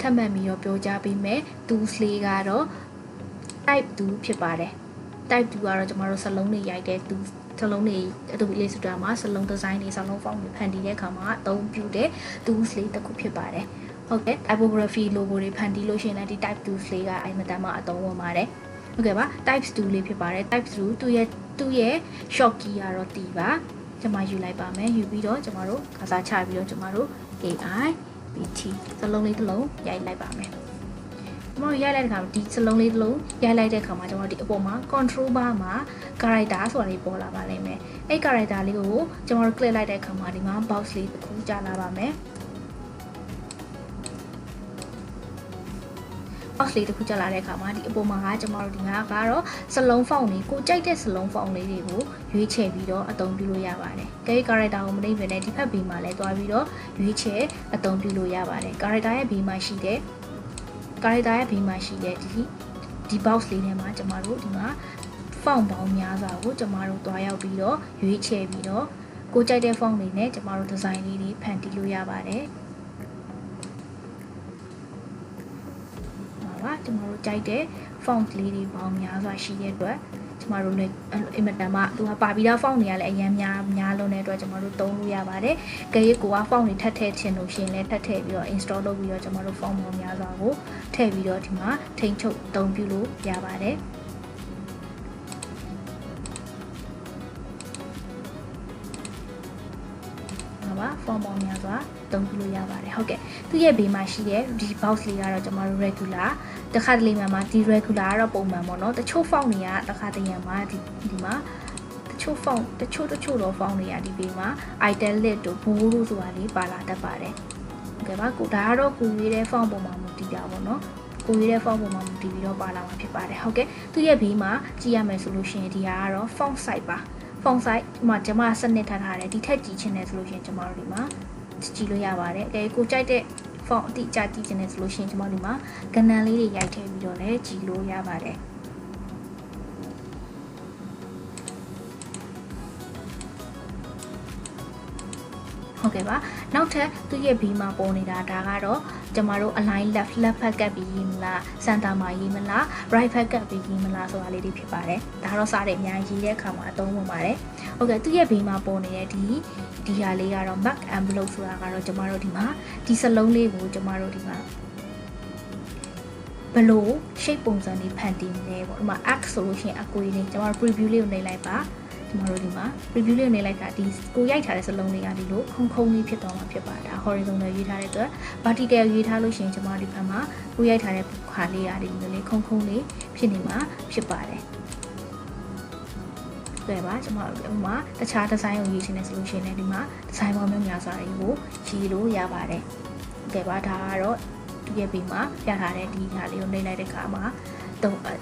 ထပ်မံပြီးတော့ပြောကြားပေးမယ်သူ slay ကတော့ type 2ဖြစ်ပါတယ် type 2ကတော့ကျွန်တော်တို့စလုံးတွေရိုက်တဲ့သူစလုံးတွေ Adobe Illustrator မှာစလုံး design တွေစလုံး font တွေဖန်တီးတဲ့အခါမှာအသုံးပြုတဲ့သူ slay တစ်ခုဖြစ်ပါတယ်ဟုတ်ကဲ့ typography logo တွေဖန်တီးလို့ရှိရင်လည်းဒီ type 2 slay ကအဲ့မတန်မှအသုံးဝင်ပါတယ်ဟုတ်ကဲ့ပါ type 2လေးဖြစ်ပါတယ် type 2သူ့ရဲ့ short key ကတော့တီပါကျွန်မယူလိုက်ပါမယ်ယူပြီးတော့ကျွန်တော်တို့ကစားချပြီးတော့ကျွန်တော်တို့ AI BT စလုံးလေးတစ်လုံးရိုက်လိုက်ပါမယ်ကျွန်တော်ရိုက်လိုက်တဲ့အခါဒီစလုံးလေးတစ်လုံးရိုက်လိုက်တဲ့အခါမှာကျွန်တော်ဒီအပေါ်မှာ control bar မှာ character ဆိုတာလေးပေါ်လာပါလိမ့်မယ်အဲ့ character လေးကိုကျွန်တော်တို့ click လိုက်တဲ့အခါမှာဒီမှာ box လေးတစ်ခုကြာလာပါမယ်box လေးတစ်ခုကြာလာတဲ့အခါမှာဒီအပေါ်မှာကကျွန်တော်တို့ဒီမှာကတော့စလုံး font လေးကိုကြိုက်တဲ့စလုံး font လေးတွေကိုရွေးချယ်ပြီးတော့အသုံးပြုလို့ရပါတယ်။ကဲ character ကိုမနှိမ့်ပဲနဲ့ဒီဖက်ဘေးမှာလည်းတွားပြီးတော့ရွေးချယ်အသုံးပြုလို့ရပါတယ်။ character ရဲ့ဘေးမှာရှိတဲ့ ဒီ box လေးထဲမှာကျွန်တော်တို့ဒီမှာ font ပေါင်းများစွာကိုကျွန်တော်တို့တွားရောက်ပြီးတော့ရွေးချယ်ပြီးတော့ကိုကြိုက်တဲ့ font လေးနဲ့ကျွန်တော်တို့ design လေးတွေဖန်တီးလို့ရပါတယ်။ကျွန်တော်တို့ကြိုက်တဲ့ font လေးတွေပေါင်းများစွာရှိတဲ့အတွက်ကျွန်တော်တို့လည်းအင်မတန်မှသူကပါပြီးတော့ font တွေကလည်းအရင်များလုံးတဲ့အတွက်ကျွန်တော်တို့သုံးလို့ရပါတယ်။ကြည့်ကိုက font တွေထပ်ထည့်ချင်လို့ရှိရင်လည်းထပ်ထည့်ပြီးတော့ install လုပ်ပြီးတော့ကျွန်တော်တို့ font ပေါင်းများစွာကိုထည့်ပြီးတော့ဒီမှာထိန်းချုပ်အသုံးပြုလို့ရပါတယ်။font ပေါင်းများစွာသုံးပြုလို့ရပါတယ်ဟုတ်ကဲ့သူ့ရဲ့ဘေးမှာရှိတဲ့ဒီ box လေးကတော့ကျွန်တော်တို့ regular တခါတလေမှာဒီ regular ကတော့ပုံမှန်ပေါ့နော်တချို့ font တွေကတခါတရံမှာဒီမှာတချို့ font တချို့တော့ font တွေကဒီဘေးမှာ italic တို့ bold တို့ဆိုတာလေးပါလာတတ်ပါတယ်ဟုတ်ကဲ့ပါကိုဒါကတော့ကိုရွေးတဲ့ font ပုံမှာမူတည်တာပေါ့နော်ကိုရွေးတဲ့ font ပုံမှာမူတည်ပြီးတော့ပါလာမှာဖြစ်ပါတယ်ဟုတ်ကဲ့သူ့ရဲ့ဘေးမှာကြည့်ရမယ်ဆိုလို့ရှိရင်ဒီကတော့ font size ပါfont size မှာကျွန်မစနစ်ထားတယ်ဒီထက်ကြီးချင်တယ်ဆိုလို့ရှိရင်ကျွန်မတို့ဒီမှာကြည့်လို့ရပါတယ်အဲကိုကြိုက်တဲ့ font အတိအကျကြည့်ချင်တယ်ဆိုလို့ရှိရင်ကျွန်မတို့ဒီမှာကဏ္ဍလေးတွေရိုက်ထည့်ပြီးတော့လည်းကြည့်လို့ရပါတယ်ဟုတ်ကဲ့ပါနောက်ထပ်သူ့ရဲ့ဘေးမှာပေါ်နေတာဒါကတော့ကျမတို့ align left ဖက်ကပ်ပြီးရေးမလား center မှာရေးမလား right ဖက်ကပ်ပြီးရေးမလားဆိုတာလေးတွေဖြစ်ပါတယ်ဒါတော့စားတယ်အများကြီးရေးတဲ့အခါမှာအသုံးဝင်ပါတယ်ဟုတ်ကဲ့သူ့ရဲ့ဘေးမှာပေါ်နေတဲ့ဒီဟာလေးကတော့ mark envelope ဆိုတာကတော့ကျမတို့ဒီမှာဒီစလုံးလေးကိုကျမတို့ဒီမှာဘလို့ shape ပုံစံလေးဖန်တီးနေပေါ့ဒီမှာ x ဆိုလို့ရှိရင်အကွေးလေးကျမတို့ preview လေးကိုနှိပ်လိုက်ပါကျွန်တော်တို့ဒီမှာ preview လေးကိုနှိပ်လိုက်တာဒီကိုရိုက်ထားတဲ့စလုံးလေးကဒီလိုခုံလေးဖြစ်သွားမှာဖြစ်ပါတယ်ဒါ horizontal ရေးထားတဲ့အတွက် vertical ရေးထားလို့ရှိရင်ကျွန်တော်ဒီဘက်မှာကိုရိုက်ထားတဲ့ခါလေးကဒီလိုလေးခုံလေးဖြစ်နေမှာဖြစ်ပါတယ်对吧？ကျွန်တော်ဥမာတခြား design ကိုရေးချင်တယ်ဆိုလို့ရှိရင်လည်းဒီမှာ design ပေါင်းများစွာတွေကိုရေးလို့ရပါတယ်။ဟုတ်ကဲ့ပါဒါကတော့ဒီရဲ့ဘေးမှာပြထားတဲ့ဒီဟာလေးကိုနှိပ်လိုက်တဲ့အခါမှာ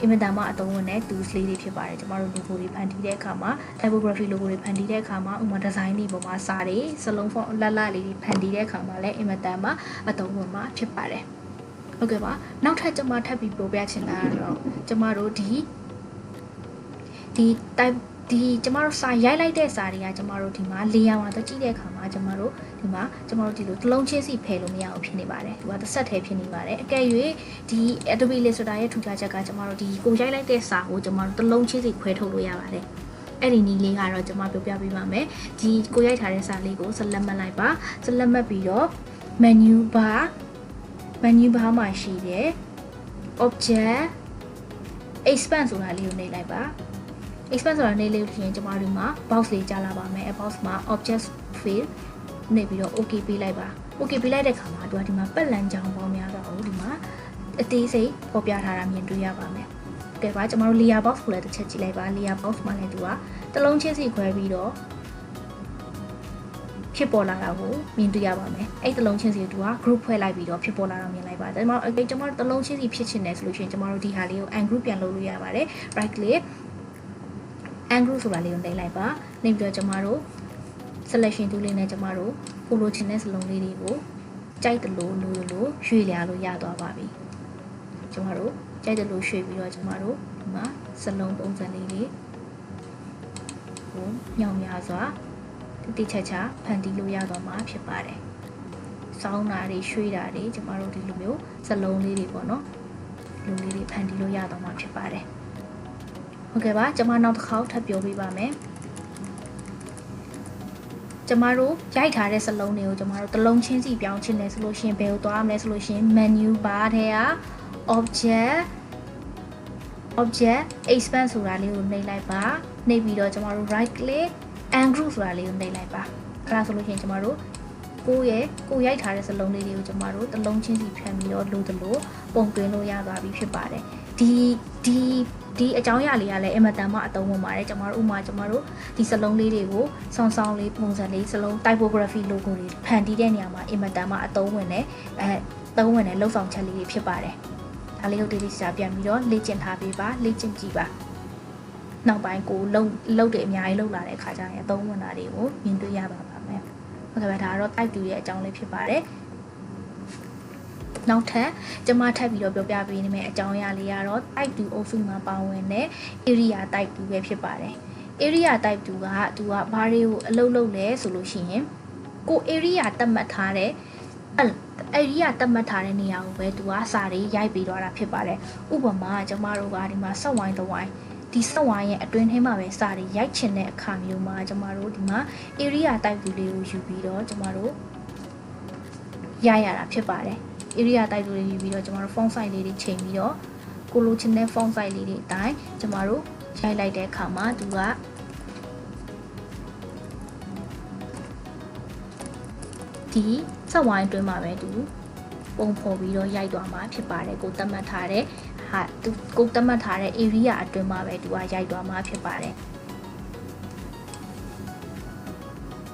အင်မတန်မှအသုံးဝင်တဲ့ tools လေးတွေဖြစ်ပါတယ်ကျွန်တော်တို့ logo တွေဖန်တီးတဲ့အခါမှာ typography logo တွေဖန်တီးတဲ့အခါမှာဥမာ design တွေပေါ်မှာစာတွေစလုံး font လက်လေးတွေဖန်တီးတဲ့အခါမှာလည်းအင်မတန်မှအသုံးဝင်မှာဖြစ်ပါတယ်။ဟုတ်ကဲ့ပါနောက်ထပ်ကျွန်မထပ်ပြီးပြောပြချင်တာကတော့ကျွန်မတို့ဒီ type ဒီကျမတို့စာရိုက်လိုက်တဲ့စာတွေကကျမတို့ဒီမှာ layer မှာတော့ကြည့်တဲ့အခါမှာကျမတို့ဒီမှာကျမတို့ဒီလိုတစ်လုံးချင်းစီဖယ်လို့မရအောင်ဖြစ်နေပါတယ်ဒီကတစ်ဆက်တည်းဖြစ်နေပါတယ်အကယ်၍ဒီ Adobe Illustrator ရဲ့ထူခြားချက်ကကျမတို့ဒီကိုရိုက်လိုက်တဲ့စာကိုကျမတို့တစ်လုံးချင်းစီခွဲထုတ်လို့ရပါတယ်အဲ့ဒီနည်းလေးကတော့ကျမပြောပြပေးပါမယ်ဒီကိုရိုက်ထားတဲ့စာလေးကိုဆက်လက်မှတ်လိုက်ပါဆက်လက်မှတ်ပြီးတော့ menu bar မှာရှိတဲ့ object expand ဆိုတာလေးကိုနှိပ်လိုက်ပါexpand ဆိုတာနေလေးဖြစ်ရင်ကျွန်တော်တို့မှာ box လေးကြားလာပါမယ်အဲ box မှာ object field နေပြီးတော့ okay ပေးလိုက်ပါ okay ပေးလိုက်တဲ့ခါမှာသူကဒီမှာပတ်လန်းကြောင်းပေါင်းများတော့ဒီမှာအသေးစိတ်ပေါ်ပြထားတာမြင်တွေ့ရပါမယ်။ကဲပါကျွန်တော်တို့ layer box ကိုလည်းတစ်ချက်ကြည့်လိုက်ပါ layer box မှာလည်းသူကတစ်လုံးချင်းစီခွဲပြီးတော့ဖြစ်ပေါ်လာတာကိုမြင်တွေ့ရပါမယ်။အဲ့တစ်လုံးချင်းစီကသူက group ဖွဲ့လိုက်ပြီးတော့ဖြစ်ပေါ်လာတာမြင်လိုက်ပါကျွန်တော်တို့တစ်လုံးချင်းစီဖြစ်ချင်တယ်ဆိုလို့ရှိရင်ကျွန်တော်တို့ဒီဟာလေးကို ungroup ပြန်လုပ်လို့ရပါတယ် right click ungroup ဆိုတာလေးကိုနှိပ်လိုက်ပါနှိပ်ပြီးတော့ကျမတို့ selection tool လေးနဲ့ကျမတို့ကိုလိုချင်တဲ့စလုံးလေးတွေကိုကြိုက်တယ်လို့ရွေ့လျာလို့ရသွားပါပြီကျမတို့ကြိုက်တယ်လို့ရွှေ့ပြီးတော့ကျမတို့ဒီမှာစလုံးပုံစံလေးတွေကိုမြောင်များစွာဒီ တိချက်ချဖန်တီးလို့ရတော့မှာဖြစ်ပါတယ်စောင်းတာတွေရွှေ့တာတွေကျမတို့ဒီလိုမျိုးစလုံးလေးတွေပေါ့နော်လူလေးတွေဖန်တီးလို့ရတော့မှာဖြစ်ပါတယ်ဟုတ်ကဲ့ပါကျမနောက်တစ်ခေါက်ထပ်ပြောပြပါမယ်ကျမတို့ရိုက်ထားတဲ့စလုံးတွေကိုကျမတို့တစ်လုံးချင်းစီပြောင်းချင်တယ်ဆိုလို့ရှိရင်ဘယ်ကိုသွားမလဲဆိုလို့ရှိရင် menu bar ထဲက object expand ဆိုတာလေးကိုနှိပ်လိုက်ပါနှိပ်ပြီးတော့ကျမတို့ right click and group ဆိုတာလေးကိုနှိပ်လိုက်ပါအဲ့ဒါဆိုလို့ရှိရင်ကျမတို့ကိုရိုက်ထားတဲ့စလုံးလေးတွေကိုကျမတို့တစ်လုံးချင်းစီဖြန့်ပြီးတော့လိုသလိုပုံသွင်းလို့ရသွားပြီဖြစ်ပါတယ်ဒီအကြောင်းအရာလေးကလည်းအင်မတန်မှအသုံးဝင်ပါတယ်ကျမတို့ဥမာကျမတို့ဒီစလုံးလေးတွေကိုဆောင်းလေးပုံစံလေးစလုံး typography logo တွေဖန်တီးတဲ့နေရာမှာအင်မတန်မှအသုံးဝင်တဲ့လောက်ဆောင်ချက်လေးတွေဖြစ်ပါတယ်ဒါလေးကိုဒီစာပြန်ပြီးတော့လေ့ကျင့်ထားပေးပါလေ့ကျင့်ကြည့်ပါနောက်ပိုင်းကိုလုံးတွေအများကြီးလောက်လာတဲ့အခါကျရင်အသုံးဝင်တာတွေကိုမြင်တွေ့ရပါမယ်ဟုတ်ကဲ့ပါဒါကတော့ type 2ရဲ့အကြောင်းလေးဖြစ်ပါတယ်နောက်ထပ်ကျမထပ်ပြီးတော့ပြောပြပေးနေမယ့်အကြောင်းအရာလေးကတော့ type 2အုပ်စုမှာပါဝင်တဲ့ area type 2ပဲဖြစ်ပါတယ် area type 2ကသူကဘာတွေကိုအလုပ်လုပ်လဲဆိုလို့ရှိရင်ကို area သတ်မှတ်ထားတဲ့ area သတ်မှတ်ထားတဲ့နေရာကိုပဲသူကစာတွေရိုက်ပေးတော့တာဖြစ်ပါတယ်ဥပမာကျမတို့ကဒီမှာဆက်ဝိုင်းတစ်ဝိုင်းဒီဆက်ဝိုင်းရဲ့အတွင်းထဲမှာပဲစာတွေရိုက်ချင်တဲ့အခါမျိုးမှာကျမတို့ဒီမှာ area type 2လေးကိုယူပြီးတော့ကျမတို့ရိုက်ရတာဖြစ်ပါတယ် area type တွေယူပြီးတော့ကျမတို့ font size လေးတွေချိန်ပြီးတော့ကိုလိုချင်တဲ့ font size လေးတွေအတိုင်းကျမတို့ရိုက်လိုက်တဲ့အခါမှာသူကဒီဆက်ဝိုင်းအတွင်းမှာပဲသူပုံဖော်ပြီးတော့ရိုက်သွားမှာဖြစ်ပါတယ်ကိုသတ်မှတ်ထားတဲ့ကိုသတ်မှတ်ထားတဲ့ area အတွင်းမှာပဲသူကရိုက်သွားမှာဖြစ်ပါတယ်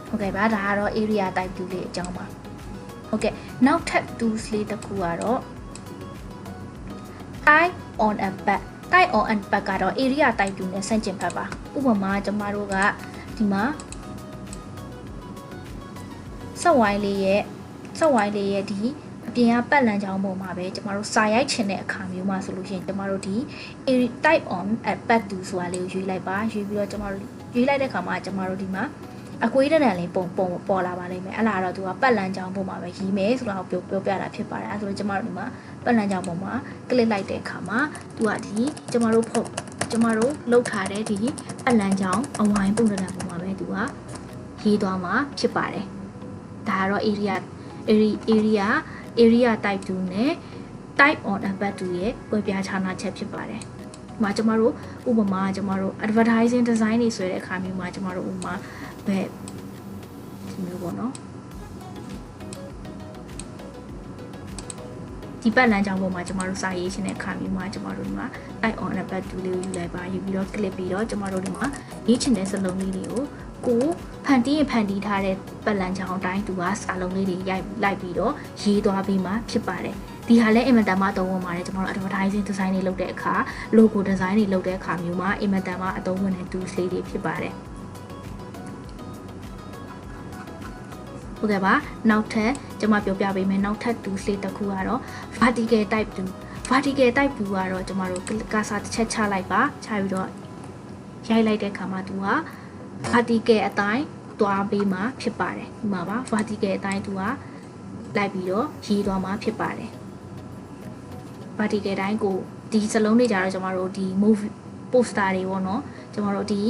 ဟုတ်ကဲ့ပါဒါကတော့ area type 2လေးအကြောင်းပါဟုတ်ကဲ့နောက်ထပ် tools လေးတစ်ခုကတော့ type on a back type on a back ကတော့ area type 2နဲ့ဆန့်ကျင်ဘက်ပါဥပမာကျမတို့ကဒီမှာဆက်ဝိုင်းလေးရဲ့ဒီအပြင်ကပတ်လမ်းကြောင်းပေါ်မှာပဲကျမတို့စာရိုက်ချင်တဲ့အခါမျိုးမှာဆိုလို့ရှိရင်ကျမတို့ဒီ type on a back 2ဆိုတာလေးကိုရွေးလိုက်ပါရွေးပြီးတော့ကျမတို့ရွေးလိုက်တဲ့အခါမှာကျမတို့ဒီမှာအကွေးတန်လေးပုံပေါ်လာပါလိမ့်မယ်အဲ့ဒါတော့သူကပတ်လန်းကြောင်းပုံမှာပဲရေးမယ်ဆိုတော့ပြောပြတာဖြစ်ပါတယ်အဲ့ဆိုတော့ကျမတို့ဒီမှာပတ်လန်းကြောင်းပုံမှာ click လိုက်တဲ့အခါမှာသူကဒီကျမတို့လောက်ထားတဲ့ဒီပတ်လန်းကြောင်းအဝိုင်းပုံတန်ပုံမှာပဲသူကရေးသွားမှာဖြစ်ပါတယ်ဒါကတော့ area type 2နဲ့ type on a back 2ရဲ့ကွဲပြားခြားနားချက်ဖြစ်ပါတယ်ဒီမှာကျမတို့ဥပမာကျမတို့ advertising design တွေဆွဲတဲ့အခါမျိုးမှာကျမတို့ဥပမာပဲဒီမျိုးပေါ့နော်ဒီပတ်လမ်းကြောင်းပေါ်မှာကျမတို့စာရေးရှင်တဲ့အခါမျိုးမှာကျမတို့ဒီမှာ type on a back 2လေးကိုယူလိုက်ပါယူပြီးတော့ click ပြီးတော့ကျမတို့ဒီမှာရေးချင်တဲ့စလုံးလေးတွေကိုကိုဖန်တီးထားတဲ့ပတ်လမ်းကြောင်းအတိုင်းသူကစာလုံးလေးတွေရိုက်လိုက်ပြီးတော့ရေးသွားပြီးမှဖြစ်ပါတယ်ဒီဟာလည်းအင်မတန်မှအသုံးဝင်ပါတယ်ကျွန်တော်တို့ advertising design တွေလုပ်တဲ့အခါ logo design တွေလုပ်တဲ့အခါမျိုးမှာအင်မတန်မှအသုံးဝင်တဲ့ tools လေးတွေဖြစ်ပါတယ်ဟုတ်ကဲ့ပါနောက်ထပ်ကျွန်မပြောပြပေးမယ်နောက်ထပ် tools လေးတစ်ခုကတော့ vertical type 2 vertical type 2ကတော့ကျွန်တော်တို့ကာစာတစ်ချက်ချလိုက်ပါချပြီးတော့ရိုက်လိုက်တဲ့အခါမှာသူက vertical အတိုင်းသွားပေးမှာဖြစ်ပါတယ်ဒီမှာပါ vertical အတိုင်းသူကလိုက်ပြီးတော့ရေးသွားမှာဖြစ်ပါတယ် vertical တိုင်းကိုဒီစလုံးတွေကြတော့ကျွန်တော်တို့ဒီ movie poster တွေပေါ့နော်ကျွန်တော်တို့ဒီ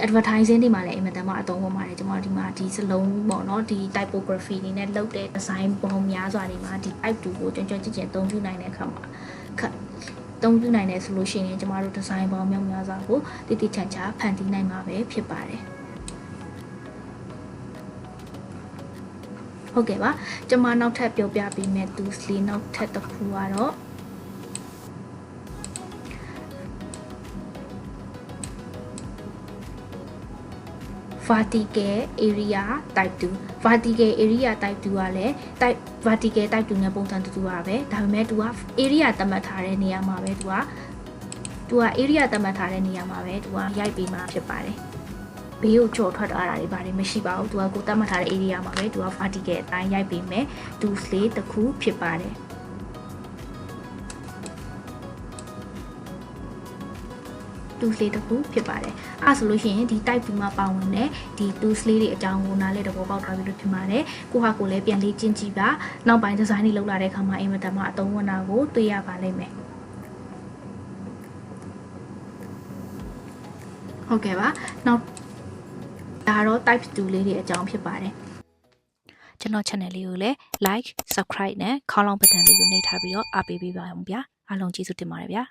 advertising တွေမှာလည်းအင်မတန်မှအသုံးဝင်ပါတယ်ကျွန်တော်ဒီမှာဒီစလုံးပေါ့နော်ဒီ typography တွေနဲ့လုပ်တဲ့ design ပုံများစွာတွေမှာဒီ type 2ကိုကျွမ်းကျွမ်းကျင်ကျင်အသုံးပြုနိုင်တဲ့အခါမှာသုံးပြုနိုင်တယ်ဆိုလို့ရှိရင်ကျမတို့ design ပေါင်းများစွာကိုတိတိကျကျဖန်တီးနိုင်မှာပဲဖြစ်ပါတယ်ဟုတ်ကဲ့ပါကျွန်မနောက်ထပ်ပြောပြပေးမယ့် tools လေးနောက်ထပ်တစ်ခုကတော့ vertical area type 2 vertical area type 2ကလည်း vertical type 2နဲ့ပုံစံတူပါပဲဒါပေမဲ့သူက area သတ်မှတ်ထားတဲ့နေရာမှာပဲသူက area သတ်မှတ်ထားတဲ့နေရာမှာပဲသူကရိုက်ပေးမှာဖြစ်ပါတယ်ဘေးကိုကြော်ထွက်သွားတာတွေဘာတွေမရှိပါဘူးသူကကိုသတ်မှတ်ထားတဲ့ area မှာပဲသူက vertical အတိုင်းရိုက်ပေးမယ် tools လေးတစ်ခုဖြစ်ပါတယ် tools လေးတစ်ခုဖြစ်ပါတယ်အဲ့ဆိုလို့ရှိရင်ဒီ type 2မှာပါဝင်တဲ့ဒီ tools လေးတွေအကြောင်းကိုနားလဲတဘောပေါက်ထားပြီးလို့ဖြစ်ပါတယ်ကိုဟာကိုလည်းပြန်လေးကျင့်ကြည့်ပါနောက်ပိုင်း design တွေလုပ်လာတဲ့အခါမှာအင်မတန်မှအသုံးဝင်တာကိုတွေ့ရပါလိမ့်မယ်ဟုတ်ကဲ့ပါနောက်ဒါတော့ type 2လေးတွေအကြောင်းဖြစ်ပါတယ်ကျွန်တော် channel လေးကိုလည်း like subscribe နဲ့ခေါင်းလောင်းဘတ်တန်လေးကိုနှိပ်ထားပြီးတော့အားပေးပေးပါအောင်ဗျာအားလုံးကျေးဇူးတင်ပါတယ်ဗျာ